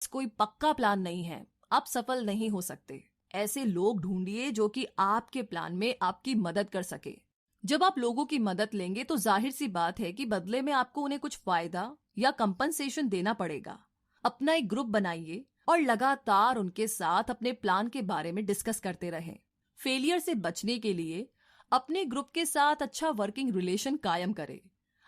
कोई पक्का प्लान नहीं है, आप सफल नहीं हो सकते। ऐसे लोग ढूंढिए जो कि आपके प्लान में आपकी मदद कर सके। जब आप लोगों की मदद लेंगे तो जाहिर सी बात है कि बदले में आपको उन्हें कुछ फायदा या कंपनसेशन देना पड़ेगा। अपना एक ग्रुप बनाइए और लगातार उनके साथ अपने प्लान के बारे में डिस्कस करते रहें। फेलियर से बचने के लिए अपने ग्रुप के साथ अच्छा वर्किंग रिलेशन कायम करें।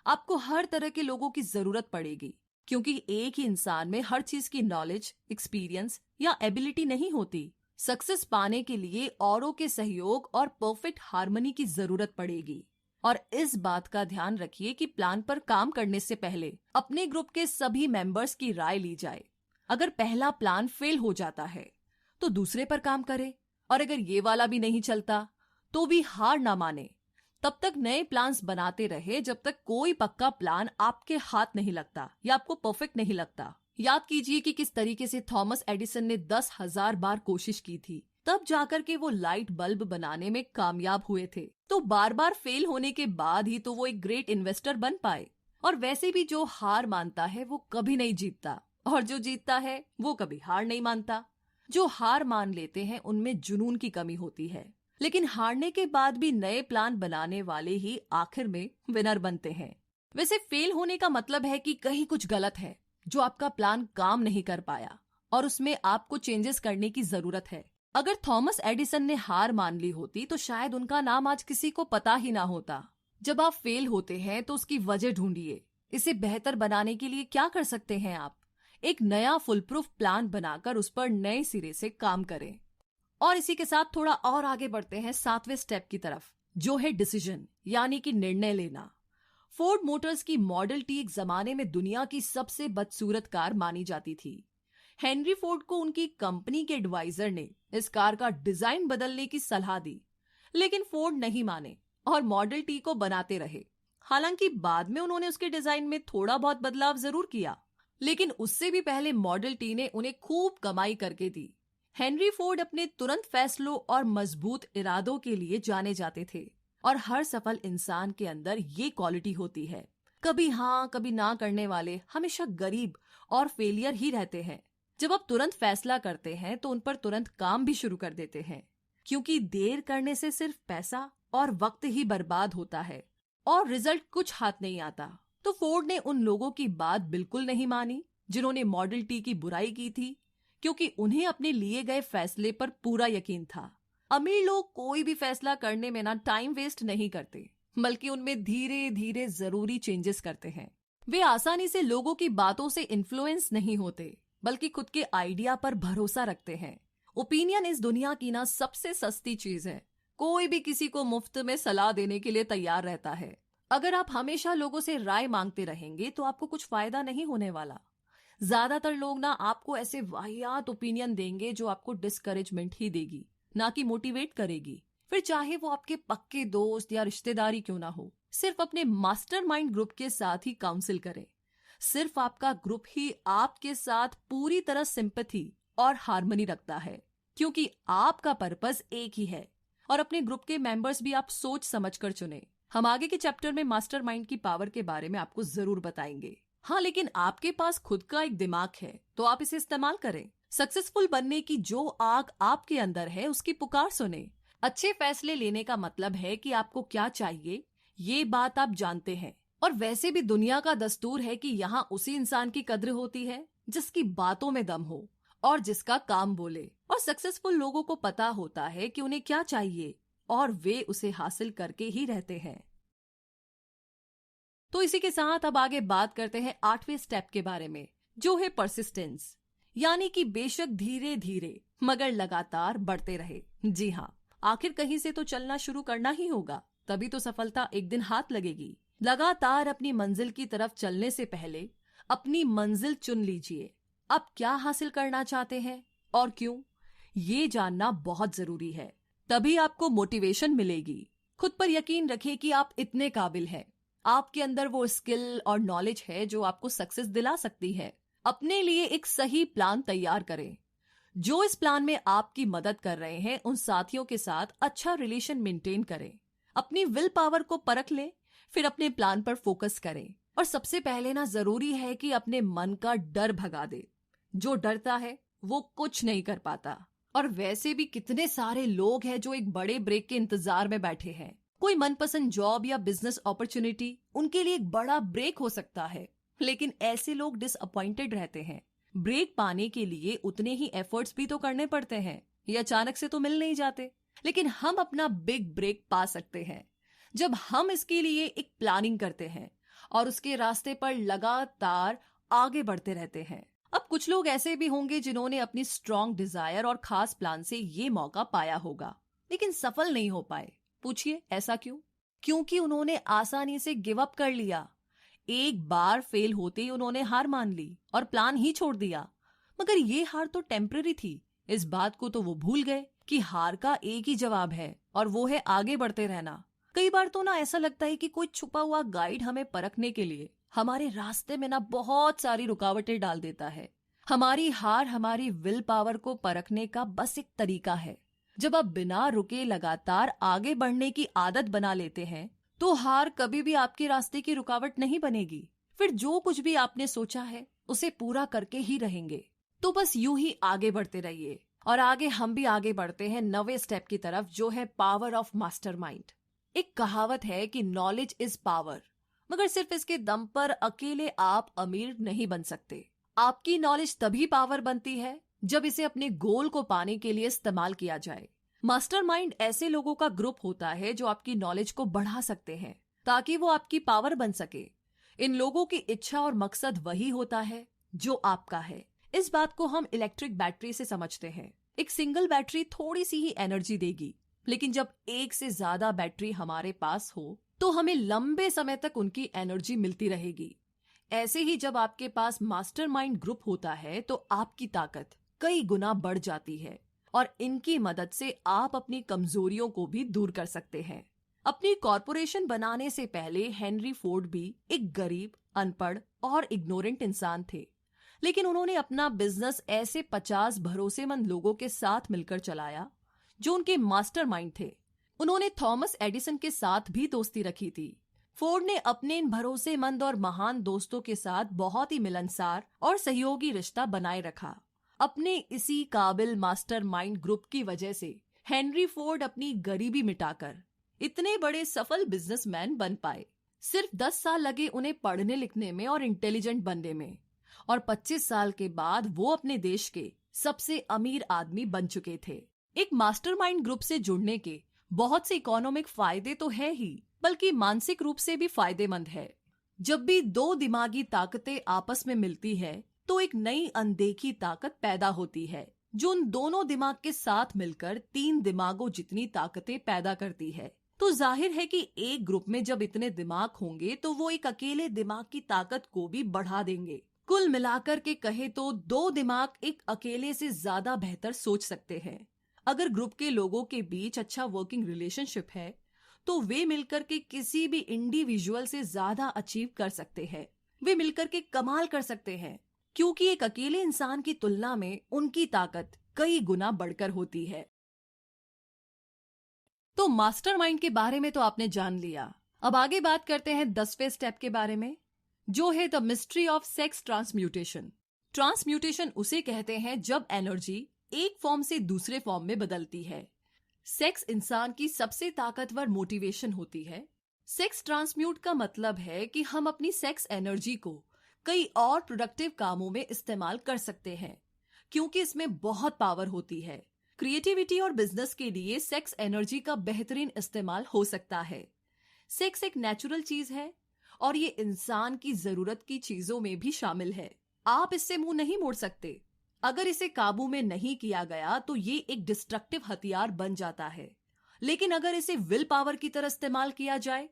आपको हर तरह के लोगों की जरूरत पड़ेगी, क्योंकि एक ही इंसान में हर चीज की नॉलेज, एक्सपीरियंस या एबिलिटी नहीं होती। सक्सेस पाने के लिए औरों के सहयोग और परफेक्ट हार्मनी की जरूरत पड़ेगी। और इस बात का ध्यान रखिए कि प्लान पर काम करने से पहले अपने ग्रुप के सभी मेंबर्स की राय ली जाए। अगर पहला प्लान फेल हो जाता है तो दूसरे पर काम करें, और अगर ये वाला भी नहीं चलता तो भी हार ना माने। तब तक नए प्लान्स बनाते रहे जब तक कोई पक्का प्लान आपके हाथ नहीं लगता या आपको परफेक्ट नहीं लगता। याद कीजिए कि किस तरीके से थॉमस एडिसन ने 10,000 बार कोशिश की थी, तब जाकर के वो लाइट बल्ब बनाने में कामयाब हुए थे। तो बार बार फेल होने के बाद ही तो वो एक ग्रेट इन्वेस्टर बन पाए। और वैसे भी जो हार मानता है वो कभी नहीं जीतता, और जो जीतता है वो कभी हार नहीं मानता। जो हार मान लेते हैं उनमें जुनून की कमी होती है, लेकिन हारने के बाद भी नए प्लान बनाने वाले ही आखिर में विनर बनते हैं। वैसे फेल होने का मतलब है कि कहीं कुछ गलत है, जो आपका प्लान काम नहीं कर पाया और उसमें आपको चेंजेस करने की जरूरत है। अगर थॉमस एडिसन ने हार मान ली होती तो शायद उनका नाम आज किसी को पता ही ना होता। जब आप फेल होते हैं तो उसकी वजह ढूंढिए। इसे बेहतर बनाने के लिए क्या कर सकते हैं आप? एक नया फुल प्रूफ प्लान बनाकर उस पर नए सिरे से काम करें। और इसी के साथ थोड़ा और आगे बढ़ते हैं 7वें स्टेप की तरफ, जो है डिसीजन, यानी कि निर्णय लेना। फोर्ड मोटर्स की मॉडल टी एक जमाने में दुनिया की सबसे बदसूरत कार मानी जाती थी। हेनरी फोर्ड को उनकी कंपनी के एडवाइजर ने इस कार का डिजाइन बदलने की सलाह दी, लेकिन फोर्ड नहीं माने और मॉडल टी को बनाते रहे। हालांकि बाद में उन्होंने उसके डिजाइन में थोड़ा बहुत बदलाव जरूर किया, लेकिन उससे भी पहले मॉडल टी ने उन्हें खूब कमाई करके दी। हेनरी फोर्ड अपने तुरंत फैसलों और मजबूत इरादों के लिए जाने जाते थे, और हर सफल इंसान के अंदर ये क्वालिटी होती है। कभी हाँ कभी ना करने वाले हमेशा गरीब और फेलियर ही रहते हैं। जब आप तुरंत फैसला करते हैं तो उन पर तुरंत काम भी शुरू कर देते हैं, क्योंकि देर करने से सिर्फ पैसा और वक्त ही बर्बाद होता है और रिजल्ट कुछ हाथ नहीं आता। तो फोर्ड ने उन लोगों की बात बिल्कुल नहीं मानी जिन्होंने मॉडल टी की बुराई की थी, क्योंकि उन्हें अपने लिए गए फैसले पर पूरा यकीन था। अमीर लोग कोई भी फैसला करने में ना टाइम वेस्ट नहीं करते, बल्कि उनमें धीरे धीरे जरूरी चेंजेस करते हैं। वे आसानी से लोगों की बातों से इन्फ्लुएंस नहीं होते, बल्कि खुद के आइडिया पर भरोसा रखते हैं। ओपिनियन इस दुनिया की ना सबसे सस्ती चीज है। कोई भी किसी को मुफ्त में सलाह देने के लिए तैयार रहता है। अगर आप हमेशा लोगों से राय मांगते रहेंगे तो आपको कुछ फायदा नहीं होने वाला। ज्यादातर लोग ना आपको ऐसे वाहियात ओपिनियन देंगे जो आपको डिस्करेजमेंट ही देगी, ना कि मोटिवेट करेगी। फिर चाहे वो आपके पक्के दोस्त या रिश्तेदारी क्यों ना हो, सिर्फ अपने मास्टरमाइंड ग्रुप के साथ ही काउंसिल करें। सिर्फ आपका ग्रुप ही आपके साथ पूरी तरह सिंपैथी और हार्मनी रखता है, क्योंकि आपका पर्पस एक ही है। और अपने ग्रुप के मेंबर्स भी आप सोच समझकर चुने। हम आगे के चैप्टर में मास्टरमाइंड की पावर के बारे में आपको जरूर बताएंगे। हाँ, लेकिन आपके पास खुद का एक दिमाग है तो आप इसे इस्तेमाल करें। सक्सेसफुल बनने की जो आग आपके अंदर है उसकी पुकार सुने। अच्छे फैसले लेने का मतलब है कि आपको क्या चाहिए ये बात आप जानते हैं। और वैसे भी दुनिया का दस्तूर है कि यहाँ उसी इंसान की कद्र होती है जिसकी बातों में दम हो और जिसका काम बोले। और सक्सेसफुल लोगों को पता होता है कि उन्हें क्या चाहिए और वे उसे हासिल करके ही रहते हैं। तो इसी के साथ अब आगे बात करते हैं 8वें स्टेप के बारे में, जो है परसिस्टेंस, यानी कि बेशक धीरे धीरे मगर लगातार बढ़ते रहे। जी हाँ, आखिर कहीं से तो चलना शुरू करना ही होगा, तभी तो सफलता एक दिन हाथ लगेगी। लगातार अपनी मंजिल की तरफ चलने से पहले अपनी मंजिल चुन लीजिए। आप क्या हासिल करना चाहते हैं और क्यों, ये जानना बहुत जरूरी है। तभी आपको मोटिवेशन मिलेगी। खुद पर यकीन रखें कि आप इतने काबिल हैं। आपके अंदर वो स्किल और नॉलेज है जो आपको सक्सेस दिला सकती है। अपने लिए एक सही प्लान तैयार करें। जो इस प्लान में आपकी मदद कर रहे हैं उन साथियों के साथ अच्छा रिलेशन मेंटेन करें। अपनी विल पावर को परख लें, फिर अपने प्लान पर फोकस करें। और सबसे पहले ना जरूरी है कि अपने मन का डर भगा दे। जो डरता है वो कुछ नहीं कर पाता। और वैसे भी कितने सारे लोग हैं जो एक बड़े ब्रेक के इंतजार में बैठे हैं। कोई मनपसंद जॉब या बिजनेस अपॉर्चुनिटी उनके लिए एक बड़ा ब्रेक हो सकता है, लेकिन ऐसे लोग डिसअपॉइंटेड रहते हैं। ब्रेक पाने के लिए उतने ही एफर्ट्स भी तो करने पड़ते हैं, ये अचानक से तो मिल नहीं जाते। लेकिन हम अपना बिग ब्रेक पा सकते हैं जब हम इसके लिए एक प्लानिंग करते हैं और उसके रास्ते पर लगातार आगे बढ़ते रहते हैं। अब कुछ लोग ऐसे भी होंगे जिन्होंने अपनी स्ट्रॉन्ग डिजायर और खास प्लान से ये मौका पाया होगा, लेकिन सफल नहीं हो पाए। पूछिए ऐसा क्यों? क्योंकि उन्होंने आसानी से गिव अप कर लिया। एक बार फेल होते ही उन्होंने हार मान ली और प्लान ही छोड़ दिया। मगर ये हार तो टेम्पररी थी। इस बात को तो वो भूल गए कि हार का एक ही जवाब है और वो है आगे बढ़ते रहना। कई बार तो ना ऐसा लगता है कि कोई छुपा हुआ गाइड हमें परखने के लिए हमारे रास्ते में ना बहुत सारी रुकावटें डाल देता है। हमारी हार हमारी विल पावर को परखने का बस एक तरीका है। जब आप बिना रुके लगातार आगे बढ़ने की आदत बना लेते हैं तो हार कभी भी आपके रास्ते की रुकावट नहीं बनेगी। फिर जो कुछ भी आपने सोचा है उसे पूरा करके ही रहेंगे। तो बस यूं ही आगे बढ़ते रहिए। और आगे हम भी आगे बढ़ते हैं नवे स्टेप की तरफ, जो है पावर ऑफ मास्टरमाइंड। एक कहावत है कि नॉलेज इज पावर, मगर सिर्फ इसके दम पर अकेले आप अमीर नहीं बन सकते। आपकी नॉलेज तभी पावर बनती है जब इसे अपने गोल को पाने के लिए इस्तेमाल किया जाए। मास्टरमाइंड ऐसे लोगों का ग्रुप होता है जो आपकी नॉलेज को बढ़ा सकते हैं ताकि वो आपकी पावर बन सके। इन लोगों की इच्छा और मकसद वही होता है जो आपका है। इस बात को हम इलेक्ट्रिक बैटरी से समझते हैं। एक सिंगल बैटरी थोड़ी सी ही एनर्जी देगी, लेकिन जब एक से ज्यादा बैटरी हमारे पास हो तो हमें लंबे समय तक उनकी एनर्जी मिलती रहेगी। ऐसे ही जब आपके पास मास्टरमाइंड ग्रुप होता है तो आपकी ताकत कई गुना बढ़ जाती है और इनकी मदद से आप अपनी कमजोरियों को भी दूर कर सकते हैं। अपनी कॉरपोरेशन बनाने से पहले हेनरी फोर्ड भी एक गरीब, अनपढ़ और इग्नोरेंट इंसान थे, लेकिन उन्होंने अपना बिजनेस ऐसे 50 भरोसेमंद लोगों के साथ मिलकर चलाया जो उनके मास्टरमाइंड थे। उन्होंने थॉमस एडिसन के साथ भी दोस्ती रखी थी। फोर्ड ने अपने इन भरोसेमंद और महान दोस्तों के साथ बहुत ही मिलनसार और सहयोगी रिश्ता बनाए रखा। अपने इसी काबिल मास्टरमाइंड ग्रुप की वजह से हेनरी फोर्ड अपनी गरीबी मिटाकर इतने बड़े सफल बिजनेसमैन बन पाए। सिर्फ 10 साल लगे उन्हें पढ़ने लिखने में और इंटेलिजेंट बनने में, और 25 साल के बाद वो अपने देश के सबसे अमीर आदमी बन चुके थे। एक मास्टरमाइंड ग्रुप से जुड़ने के बहुत से इकोनॉमिक फायदे तो है ही, बल्कि मानसिक रूप से भी फायदेमंद है। जब भी दो दिमागी ताकतें आपस में मिलती है तो एक नई अनदेखी ताकत पैदा होती है जो उन दोनों दिमाग के साथ मिलकर 3 दिमागों जितनी ताकतें पैदा करती है। तो जाहिर है कि एक ग्रुप में जब इतने दिमाग होंगे तो वो एक अकेले दिमाग की ताकत को भी बढ़ा देंगे। कुल मिलाकर के कहे तो 2 दिमाग एक अकेले से ज्यादा बेहतर सोच सकते हैं। अगर ग्रुप के लोगों के बीच अच्छा वर्किंग रिलेशनशिप है तो वे मिलकर के किसी भी इंडिविजुअल से ज्यादा अचीव कर सकते हैं। वे मिलकर के कमाल कर सकते हैं, क्योंकि एक अकेले इंसान की तुलना में उनकी ताकत कई गुना बढ़कर होती है। तो मास्टरमाइंड के बारे में तो आपने जान लिया। अब आगे बात करते हैं 10वें स्टेप के बारे में, जो है the mystery of sex transmutation. Transmutation उसे कहते हैं जब एनर्जी एक फॉर्म से दूसरे फॉर्म में बदलती है। सेक्स इंसान की सबसे ताकतवर मोटिवेशन होती है। सेक्स ट्रांसम्यूट का मतलब है कि हम अपनी सेक्स एनर्जी को कई और प्रोडक्टिव कामों में इस्तेमाल कर सकते हैं, क्योंकि इसमें बहुत पावर होती है। क्रिएटिविटी और बिजनेस के लिए सेक्स एनर्जी का बेहतरीन इस्तेमाल हो सकता है। सेक्स एक नेचुरल चीज है और ये इंसान की जरूरत की चीजों में भी शामिल है। आप इससे मुंह नहीं मोड़ सकते। अगर इसे काबू में नहीं किया गया तो ये एक डिस्ट्रक्टिव हथियार बन जाता है, लेकिन अगर इसे विल पावर की तरह इस्तेमाल किया जाए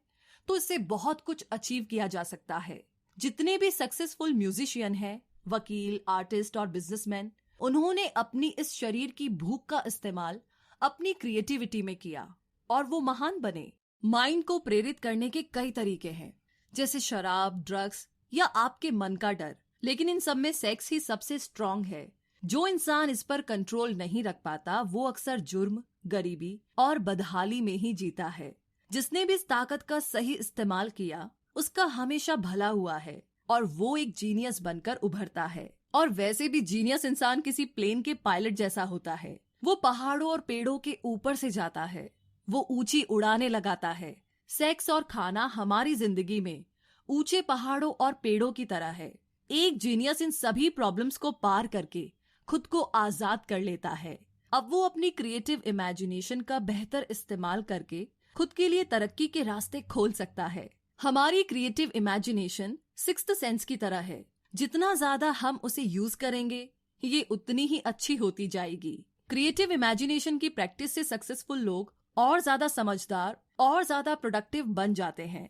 तो इससे बहुत कुछ अचीव किया जा सकता है। जितने भी सक्सेसफुल म्यूजिशियन हैं, वकील, आर्टिस्ट और बिजनेसमैन, उन्होंने अपनी इस शरीर की भूख का इस्तेमाल अपनी क्रिएटिविटी में किया और वो महान बने। माइंड को प्रेरित करने के कई तरीके हैं, जैसे शराब, ड्रग्स या आपके मन का डर, लेकिन इन सब में सेक्स ही सबसे स्ट्रॉन्ग है। जो इंसान इस पर कंट्रोल नहीं रख पाता वो अक्सर जुर्म, गरीबी और बदहाली में ही जीता है। जिसने भी इस ताकत का सही इस्तेमाल किया उसका हमेशा भला हुआ है और वो एक जीनियस बनकर उभरता है। और वैसे भी जीनियस इंसान किसी प्लेन के पायलट जैसा होता है। वो पहाड़ों और पेड़ों के ऊपर से जाता है, वो ऊंची उड़ानें लगाता है। सेक्स और खाना हमारी जिंदगी में ऊंचे पहाड़ों और पेड़ों की तरह है। एक जीनियस इन सभी प्रॉब्लम्स को पार करके खुद को आजाद कर लेता है। अब वो अपनी क्रिएटिव इमेजिनेशन का बेहतर इस्तेमाल करके खुद के लिए तरक्की के रास्ते खोल सकता है। हमारी क्रिएटिव इमेजिनेशन सिक्स्थ सेंस की तरह है, जितना ज्यादा हम उसे यूज करेंगे ये उतनी ही अच्छी होती जाएगी। क्रिएटिव इमेजिनेशन की प्रैक्टिस से सक्सेसफुल लोग और ज्यादा समझदार और ज्यादा प्रोडक्टिव बन जाते हैं।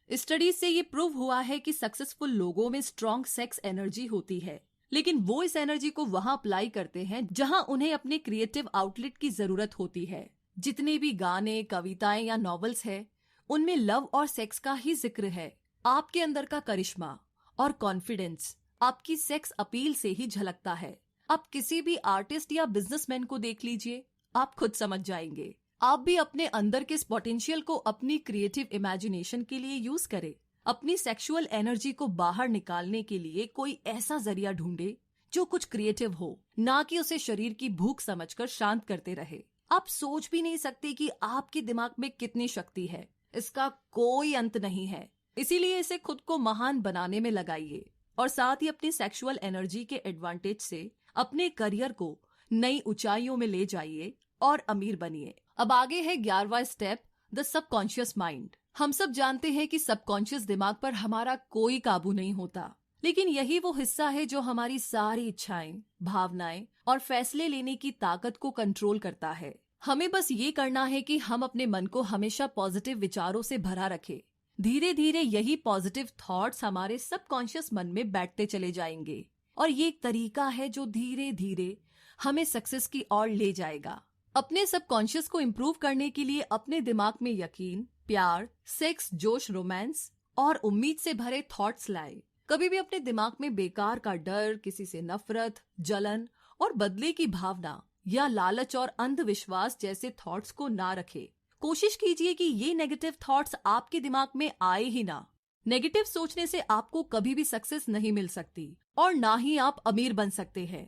स्टडीज से ये प्रूव हुआ है कि सक्सेसफुल लोगों में स्ट्रॉन्ग सेक्स एनर्जी होती है, लेकिन वो इस एनर्जी को वहां अप्लाई करते हैं जहां उन्हें अपने क्रिएटिव आउटलेट की जरूरत होती है। जितने भी गाने, कविताएं या नॉवेल्स है, उनमें लव और सेक्स का ही जिक्र है। आपके अंदर का करिश्मा और कॉन्फिडेंस आपकी सेक्स अपील से ही झलकता है। आप किसी भी आर्टिस्ट या बिजनेसमैन को देख लीजिए, आप खुद समझ जाएंगे। आप भी अपने अंदर के इस पोटेंशियल को अपनी क्रिएटिव इमेजिनेशन के लिए यूज करें। अपनी सेक्सुअल एनर्जी को बाहर निकालने के लिए कोई ऐसा जरिया ढूंढे जो कुछ क्रिएटिव हो, ना कि उसे शरीर की भूख समझकर शांत करते रहे। आप सोच भी नहीं सकते कि आपके दिमाग में कितनी शक्ति है, इसका कोई अंत नहीं है। इसीलिए इसे खुद को महान बनाने में लगाइए और साथ ही अपनी सेक्सुअल एनर्जी के एडवांटेज से अपने करियर को नई ऊंचाइयों में ले जाइए और अमीर बनिए। अब आगे है 11वां स्टेप, द सबकॉन्शियस माइंड। हम सब जानते हैं कि सबकॉन्शियस दिमाग पर हमारा कोई काबू नहीं होता, लेकिन यही वो हिस्सा है जो हमारी सारी इच्छाएं, भावनाएं और फैसले लेने की ताकत को कंट्रोल करता है। हमें बस ये करना है कि हम अपने मन को हमेशा पॉजिटिव विचारों से भरा रखें। धीरे धीरे यही पॉजिटिव थॉट्स हमारे सबकॉन्शियस मन में बैठते चले जाएंगे और ये एक तरीका है जो धीरे धीरे हमें सक्सेस की ओर ले जाएगा। अपने सबकॉन्शियस को इम्प्रूव करने के लिए अपने दिमाग में यकीन, प्यार, सेक्स, जोश, रोमांस और उम्मीद से भरे थॉट्स लाए। कभी भी अपने दिमाग में बेकार का डर, किसी से नफरत, जलन और बदले की भावना या लालच और अंधविश्वास जैसे थॉट्स को ना रखे। कोशिश कीजिए कि ये नेगेटिव थॉट्स आपके दिमाग में आए ही ना। नेगेटिव सोचने से आपको कभी भी सक्सेस नहीं मिल सकती और ना ही आप अमीर बन सकते हैं।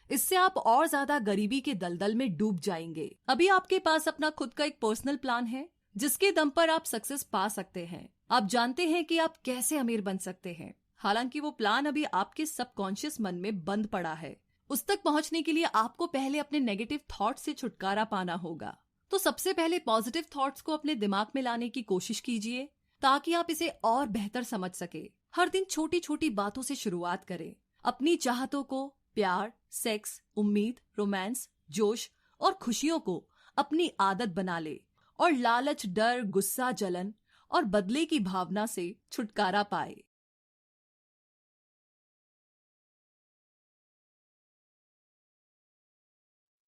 इससे आप और ज्यादा गरीबी के दलदल में डूब जाएंगे। अभी आपके पास अपना खुद का एक पर्सनल प्लान है जिसके दम पर आप सक्सेस पा सकते हैं। आप जानते हैं कि आप कैसे अमीर बन सकते हैं। हालांकि वो प्लान अभी आपके सबकॉन्शियस मन में बंद पड़ा है। उस तक पहुंचने के लिए आपको पहले अपने नेगेटिव थॉट्स से छुटकारा पाना होगा। तो सबसे पहले पॉजिटिव थॉट्स को अपने दिमाग में लाने की कोशिश कीजिए ताकि आप इसे और बेहतर समझ सके। हर दिन छोटी छोटी बातों से शुरुआत करें। अपनी चाहतों को, प्यार, सेक्स, उम्मीद, रोमांस, जोश और खुशियों को अपनी आदत बना ले और लालच, डर, गुस्सा, जलन और बदले की भावना से छुटकारा पाए।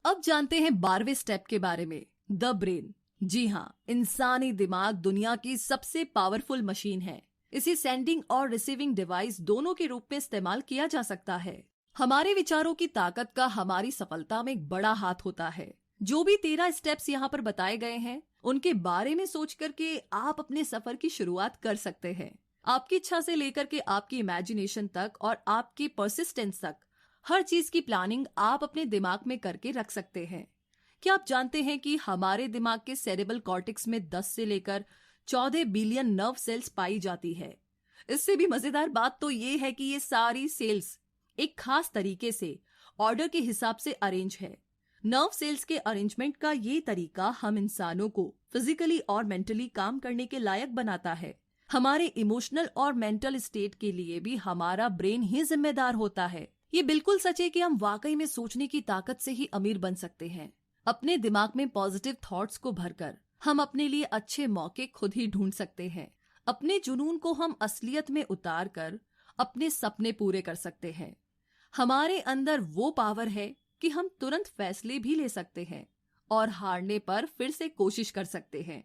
अब जानते हैं 12वें स्टेप के बारे में, द ब्रेन। जी हाँ, इंसानी दिमाग दुनिया की सबसे पावरफुल मशीन है। इसे सेंडिंग और रिसीविंग डिवाइस दोनों के रूप में इस्तेमाल किया जा सकता है। हमारे विचारों की ताकत का हमारी सफलता में एक बड़ा हाथ होता है। जो भी 13 स्टेप्स यहाँ पर बताए गए हैं, उनके बारे में सोच करके आप अपने सफर की शुरुआत कर सकते हैं। आपकी इच्छा से लेकर के आपकी इमेजिनेशन तक और आपकी परसिस्टेंस तक हर चीज की प्लानिंग आप अपने दिमाग में करके रख सकते हैं। क्या आप जानते हैं कि हमारे दिमाग के सेरेब्रल कॉर्टेक्स में 10 से लेकर 14 बिलियन नर्व सेल्स पाई जाती है। इससे भी मजेदार बात तो ये है कि ये सारी सेल्स एक खास तरीके से ऑर्डर के हिसाब से अरेंज है। नर्व सेल्स के अरेंजमेंट का ये तरीका हम इंसानों को फिजिकली और मेंटली काम करने के लायक बनाता है। हमारे इमोशनल और मेंटल स्टेट के लिए भी हमारा ब्रेन ही जिम्मेदार होता है। ये बिल्कुल सच है कि हम वाकई में सोचने की ताकत से ही अमीर बन सकते हैं। अपने दिमाग में पॉजिटिव थॉट्स को भरकर हम अपने लिए अच्छे मौके खुद ही ढूंढ सकते हैं। अपने जुनून को हम असलियत में उतार कर अपने सपने पूरे कर सकते हैं। हमारे अंदर वो पावर है कि हम तुरंत फैसले भी ले सकते हैं और हारने पर फिर से कोशिश कर सकते हैं।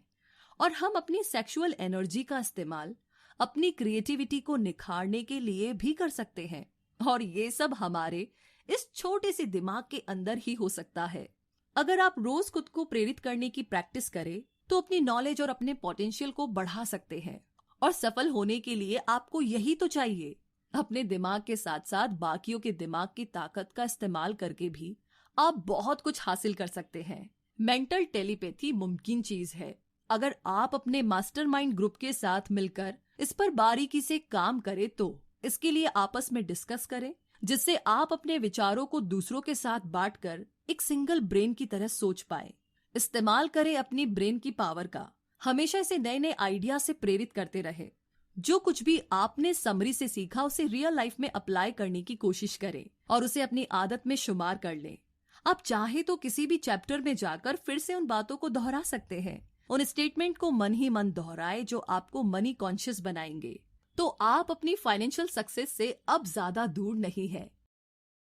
और हम अपनी सेक्सुअल एनर्जी का इस्तेमाल अपनी क्रिएटिविटी को निखारने के लिए भी कर सकते हैं। और ये सब हमारे इस छोटे से दिमाग के अंदर ही हो सकता है। अगर आप रोज खुद को प्रेरित करने की प्रैक्टिस करें तो अपनी नॉलेज और अपने पोटेंशियल को बढ़ा सकते हैं। और सफल होने के लिए आपको यही तो चाहिए, अपने दिमाग के साथ साथ बाकियों के दिमाग की ताकत का इस्तेमाल करके भी आप बहुत कुछ हासिल कर सकते हैं। मेंटल टेलीपैथी मुमकिन चीज है अगर आप अपने मास्टरमाइंड ग्रुप के साथ मिलकर इस पर बारीकी से काम करें तो। इसके लिए आपस में डिस्कस करें, जिससे आप अपने विचारों को दूसरों के साथ बांटकर एक सिंगल ब्रेन की तरह सोच पाए। इस्तेमाल करें अपनी ब्रेन की पावर का। हमेशा इसे नए नए आइडिया से प्रेरित करते रहे। जो कुछ भी आपने समरी से सीखा उसे रियल लाइफ में अप्लाई करने की कोशिश करें और उसे अपनी आदत में शुमार कर लें। आप चाहे तो किसी भी चैप्टर में जाकर फिर से उन बातों को दोहरा सकते हैं। उन स्टेटमेंट को मन ही मन दोहराए जो आपको मनी कॉन्शियस बनाएंगे। तो आप अपनी फाइनेंशियल सक्सेस से अब ज्यादा दूर नहीं है।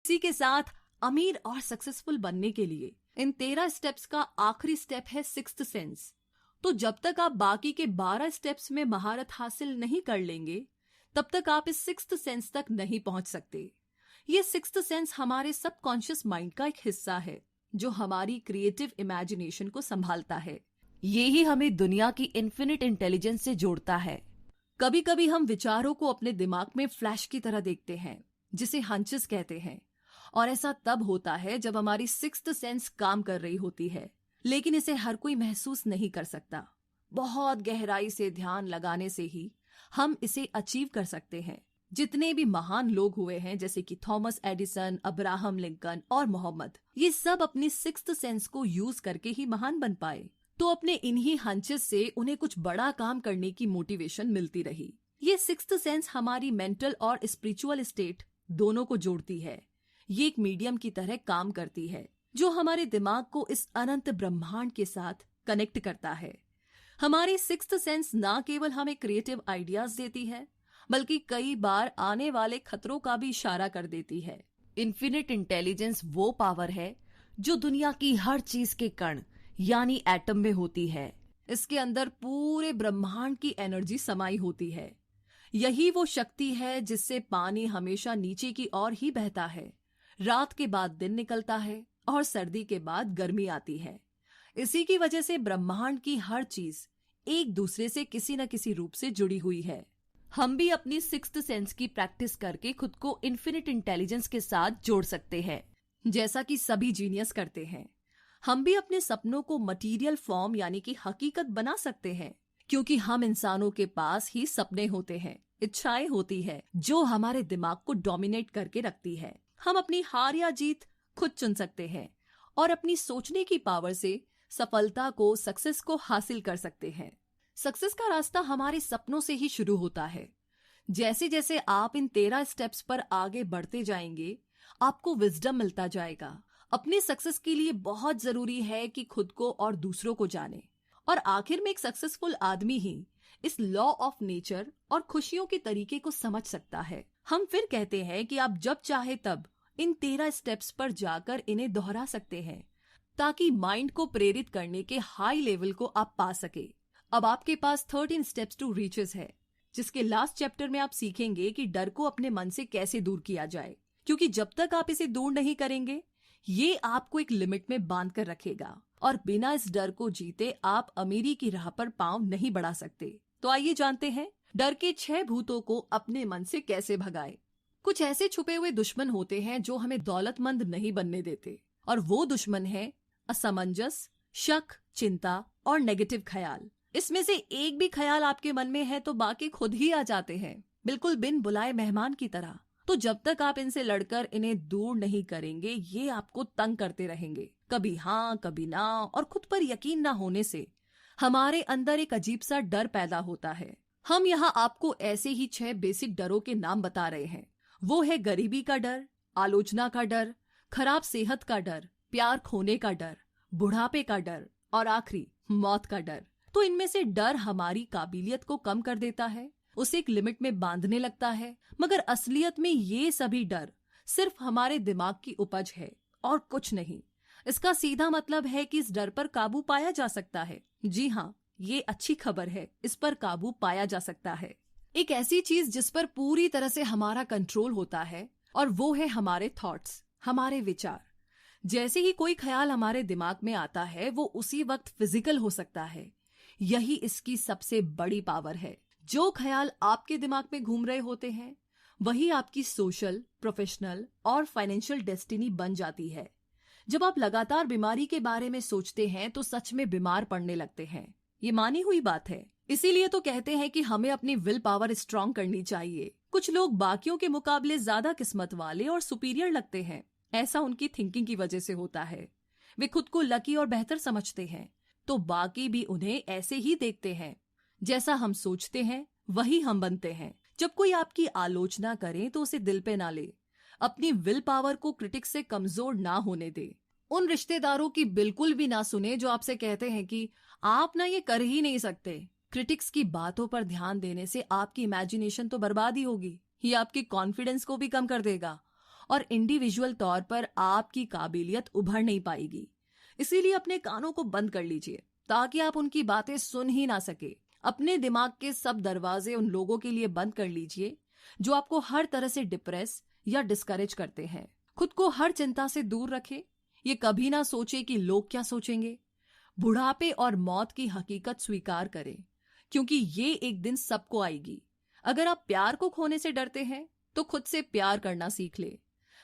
इसी के साथ अमीर और सक्सेसफुल बनने के लिए इन 13 स्टेप्स का आखिरी स्टेप है सिक्स्थ सेंस। तो जब तक आप बाकी के 12 स्टेप्स में महारत हासिल नहीं कर लेंगे, तब तक आप इस सिक्स्थ सेंस तक नहीं पहुंच सकते। ये सिक्स्थ सेंस हमारे सबकॉन्शियस माइंड का एक हिस्सा है जो हमारी क्रिएटिव इमेजिनेशन को संभालता है। ये ही हमें दुनिया की इन्फिनिट इंटेलिजेंस से जोड़ता है। कभी कभी हम विचारों को अपने दिमाग में फ्लैश की तरह देखते हैं, जिसे हंचेस कहते हैं, और ऐसा तब होता है जब हमारी सिक्स्थ सेंस काम कर रही होती है, लेकिन इसे हर कोई महसूस नहीं कर सकता। बहुत गहराई से ध्यान लगाने से ही हम इसे अचीव कर सकते हैं। जितने भी महान लोग हुए हैं, जैसे कि थॉमस एडिसन, अब्राहम लिंकन और मोहम्मद, ये सब अपनी सिक्स्थ सेंस को यूज करके ही महान बन पाए। तो अपने इन्हीं हंचेस से उन्हें कुछ बड़ा काम करने की मोटिवेशन मिलती रही। ये सिक्स्थ सेंस हमारी मेंटल और स्पिरिचुअल स्टेट दोनों को जोड़ती है। ये एक मीडियम की तरह काम करती है जो हमारे दिमाग को इस अनंत ब्रह्मांड के साथ कनेक्ट करता है। हमारी सिक्स्थ सेंस ना केवल हमें क्रिएटिव आइडियाज देती है, बल्कि कई बार आने वाले खतरों का भी इशारा कर देती है। इन्फिनिट इंटेलिजेंस वो पावर है जो दुनिया की हर चीज के कण यानी एटम में होती है। इसके अंदर पूरे ब्रह्मांड की एनर्जी समाई होती है। यही वो शक्ति है जिससे पानी हमेशा नीचे की ओर ही बहता है, रात के बाद दिन निकलता है और सर्दी के बाद गर्मी आती है। इसी की वजह से ब्रह्मांड की हर चीज एक दूसरे से किसी न किसी रूप से जुड़ी हुई है। हम भी अपनी सिक्स्थ सेंस की प्रैक्टिस करके खुद को इन्फिनिट इंटेलिजेंस के साथ जोड़ सकते हैं, जैसा कि सभी जीनियस करते हैं। हम भी अपने सपनों को मटेरियल फॉर्म यानी कि हकीकत बना सकते हैं, क्योंकि हम इंसानों के पास ही सपने होते हैं, इच्छाएं होती है जो हमारे दिमाग को डोमिनेट करके रखती है। हम अपनी हार या जीत खुद चुन सकते हैं और अपनी सोचने की पावर से सफलता को, सक्सेस को हासिल कर सकते हैं। सक्सेस का रास्ता हमारे सपनों से ही शुरू होता है। जैसे जैसे आप इन 13 स्टेप्स पर आगे बढ़ते जाएंगे, आपको विजडम मिलता जाएगा। अपनी सक्सेस के लिए बहुत जरूरी है कि खुद को और दूसरों को जाने। और आखिर में एक सक्सेसफुल आदमी ही इस लॉ ऑफ नेचर और खुशियों के तरीके को समझ सकता है। हम फिर कहते हैं कि आप जब चाहे तब इन 13 स्टेप्स पर जाकर इन्हें दोहरा सकते हैं, ताकि माइंड को प्रेरित करने के हाई लेवल को आप पा सके। अब आपके पास 13 स्टेप्स टू रीचेस है, जिसके लास्ट चैप्टर में आप सीखेंगे कि डर को अपने मन से कैसे दूर किया जाए, क्योंकि जब तक आप इसे दूर नहीं करेंगे, ये आपको एक लिमिट में बांध कर रखेगा और बिना इस डर को जीते आप अमीरी की राह पर पांव नहीं बढ़ा सकते। तो आइए जानते हैं डर के 6 भूतों को अपने मन से कैसे भगाए। कुछ ऐसे छुपे हुए दुश्मन होते हैं जो हमें दौलतमंद नहीं बनने देते, और वो दुश्मन है असमंजस, शक, चिंता और नेगेटिव ख्याल। इसमें से एक भी ख्याल आपके मन में है तो बाकी खुद ही आ जाते हैं, बिल्कुल बिन बुलाए मेहमान की तरह। तो जब तक आप इनसे लड़कर इन्हें दूर नहीं करेंगे, ये आपको तंग करते रहेंगे। कभी हाँ कभी ना, और खुद पर यकीन ना होने से हमारे अंदर एक अजीब सा डर पैदा होता है। हम यहाँ आपको ऐसे ही 6 बेसिक डरों के नाम बता रहे हैं। वो है गरीबी का डर, आलोचना का डर, खराब सेहत का डर, प्यार खोने का डर, बुढ़ापे का डर और आखिरी मौत का डर। तो इनमें से डर हमारी काबिलियत को कम कर देता है, उसे एक लिमिट में बांधने लगता है, मगर असलियत में ये सभी डर सिर्फ हमारे दिमाग की उपज है और कुछ नहीं। इसका सीधा मतलब है कि इस डर पर काबू पाया जा सकता है। जी हाँ, ये अच्छी खबर है, इस पर काबू पाया जा सकता है। एक ऐसी चीज जिस पर पूरी तरह से हमारा कंट्रोल होता है, और वो है हमारे थॉट्स, हमारे विचार। जैसे ही कोई ख्याल हमारे दिमाग में आता है, वो उसी वक्त फिजिकल हो सकता है। यही इसकी सबसे बड़ी पावर है। जो ख्याल आपके दिमाग में घूम रहे होते हैं, वही आपकी सोशल, प्रोफेशनल और फाइनेंशियल डेस्टिनी बन जाती है। जब आप लगातार बीमारी के बारे में सोचते हैं तो सच में बीमार पड़ने लगते हैं। ये मानी हुई बात है। इसीलिए तो कहते हैं कि हमें अपनी विल पावर स्ट्रांग करनी चाहिए। कुछ लोग बाकियों के मुकाबले ज्यादा किस्मत वाले और सुपीरियर लगते हैं। ऐसा उनकी थिंकिंग की वजह से होता है। वे खुद को लकी और बेहतर समझते हैं, तो बाकी भी उन्हें ऐसे ही देखते हैं। जैसा हम सोचते हैं वही हम बनते हैं। जब कोई आपकी आलोचना करे तो उसे दिल पे ना ले। अपनी विल पावर को क्रिटिक्स से कमजोर ना होने दे। उन रिश्तेदारों की बिल्कुल भी ना सुने जो आपसे कहते हैं कि आप ना ये कर ही नहीं सकते। क्रिटिक्स की बातों पर ध्यान देने से आपकी इमेजिनेशन तो बर्बाद ही होगी। ये आपकी कॉन्फिडेंस को भी कम कर देगा और इंडिविजुअल तौर पर आपकी काबिलियत उभर नहीं पाएगी। इसीलिए अपने कानों को बंद कर लीजिए ताकि आप उनकी बातें सुन ही ना सके। अपने दिमाग के सब दरवाजे उन लोगों के लिए बंद कर लीजिए जो आपको हर तरह से डिप्रेस या डिस्करेज करते हैं। खुद को हर चिंता से दूर रखें। ये कभी ना सोचे कि लोग क्या सोचेंगे। बुढ़ापे और मौत की हकीकत स्वीकार करें, क्योंकि ये एक दिन सबको आएगी। अगर आप प्यार को खोने से डरते हैं तो खुद से प्यार करना सीख ले।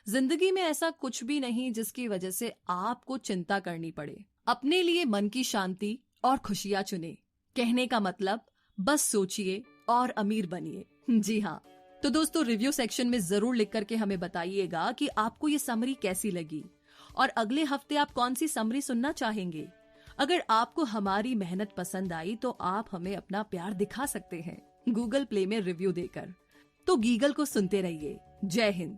जिंदगी में ऐसा कुछ भी नहीं जिसकी वजह से आपको चिंता करनी पड़े। अपने लिए मन की शांति और खुशियां चुने। कहने का मतलब, बस सोचिए और अमीर बनिए। जी हाँ। तो दोस्तों, रिव्यू सेक्शन में जरूर लिख करके हमें बताइएगा कि आपको ये समरी कैसी लगी और अगले हफ्ते आप कौन सी समरी सुनना चाहेंगे। अगर आपको हमारी मेहनत पसंद आई तो आप हमें अपना प्यार दिखा सकते हैं गूगल प्ले में रिव्यू देकर। तो गीगल को सुनते रहिए। जय हिंद।